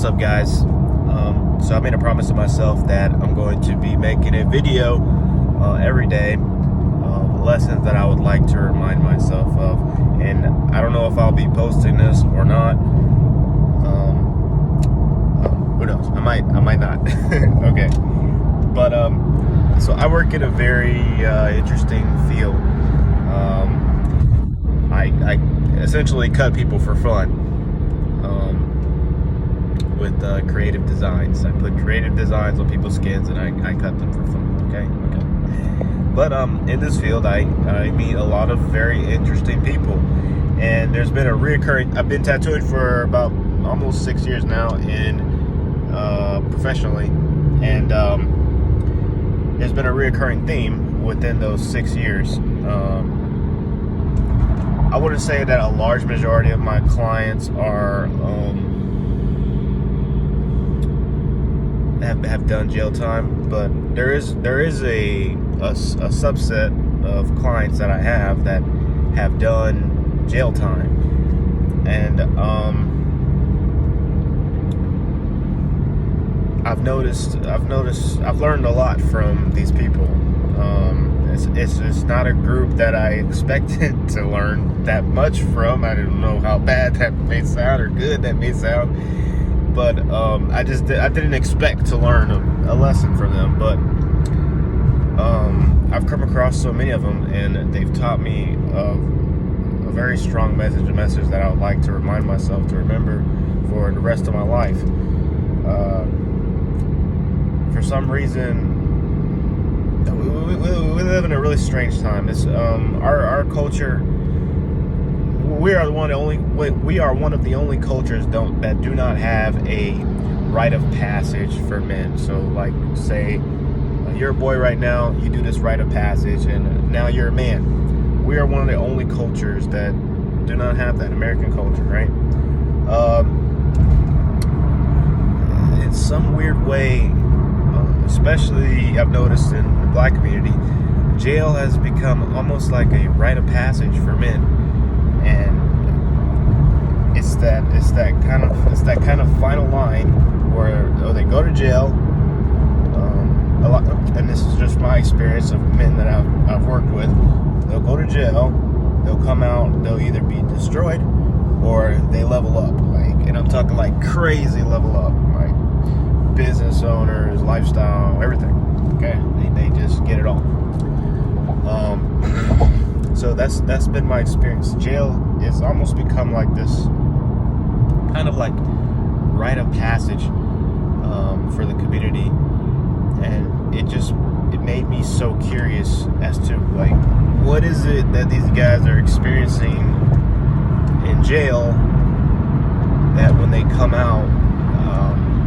What's up, guys? So I made a promise to myself that I'm going to be making a video every day of lessons that I would like to remind myself of. And I don't know if I'll be posting this or not. Who knows? I might not. Okay. But so I work in a very interesting field. I essentially cut people for fun. With creative designs. I put creative designs on people's skins and I cut them for fun. Okay. But in this field, I meet a lot of very interesting people, and there's been a reoccurring. I've been tattooing for about almost 6 years now, professionally, and there's been a reoccurring theme within those 6 years. I wouldn't say that a large majority of my clients are have done jail time, but there is a subset of clients that I have that have done jail time, and I've learned a lot from these people. It's not a group that I expected to learn that much from. I don't know how bad that may sound or good that may sound, but I didn't expect to learn a lesson from them. But I've come across so many of them, and they've taught me a very strong message, a message that I would like to remind myself to remember for the rest of my life. For some reason, we live in a really strange time. It's our culture. We are one of the only cultures that do not have a rite of passage for men. So, like, say you're a boy right now, you do this rite of passage, and now you're a man. We are one of the only cultures that do not have that. American culture, right? In some weird way, especially I've noticed in the black community, jail has become almost like a rite of passage for men, and it's that kind of final line where they go to jail. A lot, and this is just my experience of men that I've worked with. They'll go to jail, they'll come out, they'll either be destroyed or they level up. And I'm talking like crazy level up, like business owners, lifestyle, everything. Okay, they just get it all. So that's been my experience. Jail is almost become like this kind of like rite of passage for the community, and it made me so curious as to, like, what is it that these guys are experiencing in jail that when they come out,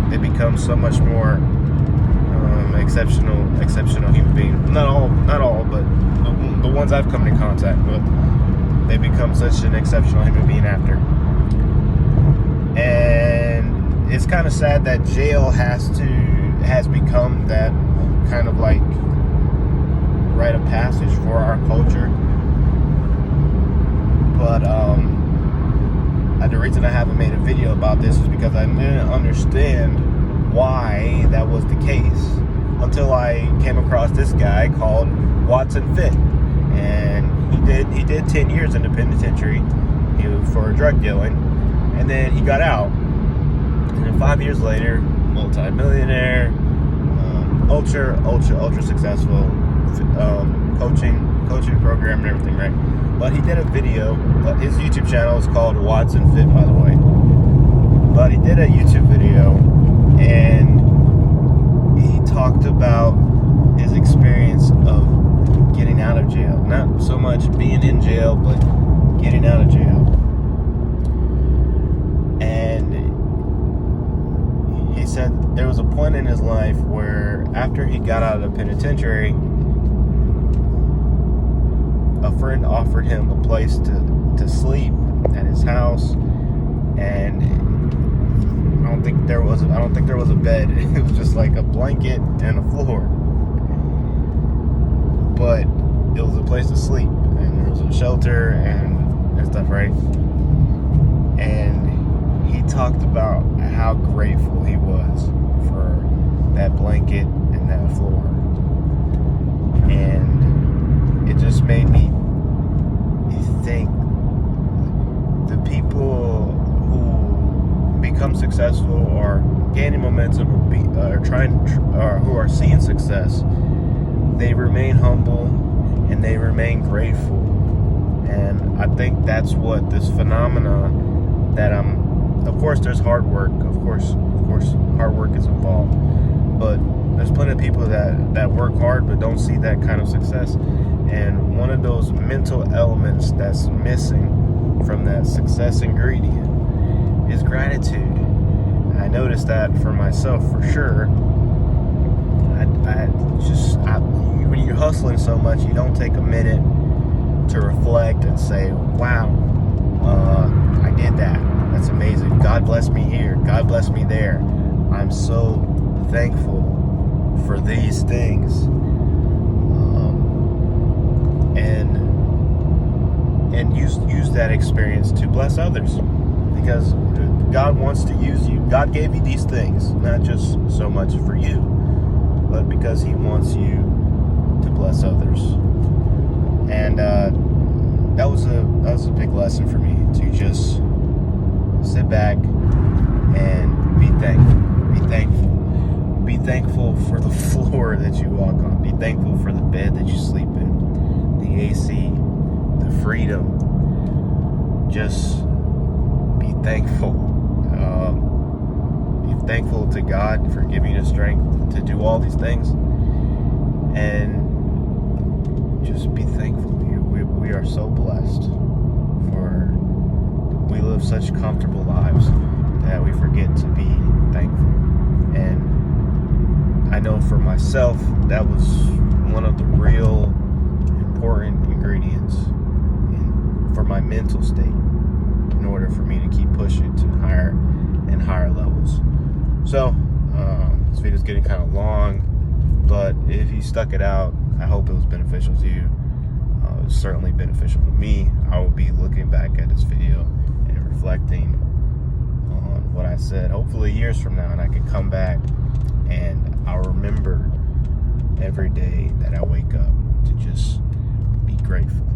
they become so much more exceptional human beings. Not all, but the ones I've come into contact with, they become such an exceptional human being after. And it's kind of sad that jail has become that kind of like rite of passage for our culture. But the reason I haven't made a video about this is because I didn't understand why that was the case until I came across this guy called Watson Fit, and he did 10 years in the penitentiary for drug dealing, and then he got out, and then 5 years later, multi-millionaire, ultra successful, coaching program and everything, right? But he did a video. His YouTube channel is called Watson Fit, by the way. But he did a YouTube video, and he talked about his experience of getting out of jail. Not so much being in jail, but getting out of jail. And he said there was a point in his life where after he got out of the penitentiary, a friend offered him a place to sleep at his house, and I don't think there was a bed. It was just like a blanket and a floor, but it was a place to sleep, and there was a shelter and stuff, right? And he talked about how how grateful he was for that blanket and that floor. And it just made me think the people who become successful or gaining momentum or who are seeing success, they remain humble and they remain grateful. And I think that's what this phenomena that of course there's hard work, of course hard work is involved, but there's plenty of people that work hard but don't see that kind of success. And one of those mental elements that's missing from that success ingredient is gratitude. And I noticed that for myself for sure. When you're hustling so much, you don't take a minute to reflect and say, wow, I did that. That's amazing. God bless me here. God bless me there. I'm so thankful for these things. And use that experience to bless others, because God wants to use you. God gave you these things, not just so much for you, but because he wants you to bless others. And that was a big lesson for me, to just sit back and be thankful. Be thankful for the floor that you walk on. Be thankful for the bed that you sleep in, the AC, the freedom. Just be thankful. Be thankful to God for giving you the strength to do all these things, and just be thankful. We are so blessed, for we live such comfortable lives that we forget to be thankful. And I know for myself, that was one of the real important ingredients for my mental state, in order for me to keep pushing to higher and higher levels. So this video's getting kind of long, but if you stuck it out, I hope it was beneficial to you. It was certainly beneficial to me. I will be looking back at this video and reflecting on what I said, hopefully years from now, and I can come back and I'll remember every day that I wake up to just be grateful.